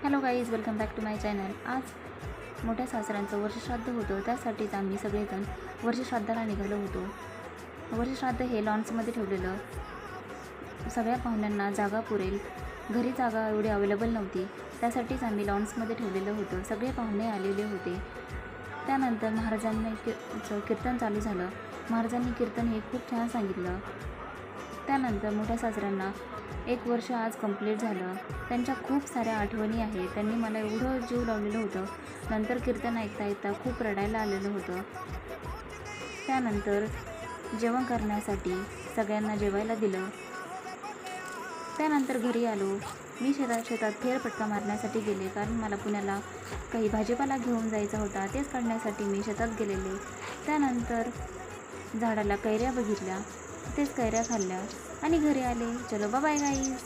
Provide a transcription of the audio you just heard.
Hello guys, welcome back to my channel. आज मोठ्या सासऱ्यांचं वर्षश्राद्ध होतं. त्यासाठीच आम्ही सगळेजण वर्षश्राद्धाला निघालो होतो. वर्षश्राद्ध हे लॉन्समध्ये ठेवलेलं. सगळ्या पाहुण्यांना जागा पुरेल, घरी जागा एवढी अवेलेबल नव्हती, त्यासाठीच आम्ही लॉन्समध्ये ठेवलेलं होतं. सगळे पाहुणे आलेले होते. त्यानंतर महाराजांनी कीर्तन चालू झालं. महाराजांनी कीर्तन हे खूप छान सांगितलं. त्यानंतर मोठ्या सासऱ्यांना 1 वर्ष आज कंप्लीट झालं. त्यांच्या खूप साऱ्या आठवणी आहेत. त्यांनी मला एवढं जीव लावलेलं होतं. नंतर कीर्तन ऐकता ऐकता खूप रडायला आलेलं होतं. त्यानंतर जेवण करण्यासाठी सगळ्यांना जेवायला दिलं. त्यानंतर घरी आलो. मी शेतात फेरफटका मारण्यासाठी गेले, कारण मला पुण्याला काही भाजीपाला घेऊन जायचा होता. तेच काढण्यासाठी मी शेतात गेलेले. त्यानंतर झाडाला कैऱ्या बघितल्या, तेच कैऱ्या खाल्ल्या आणि घरी आले. चलो बाय गाईज.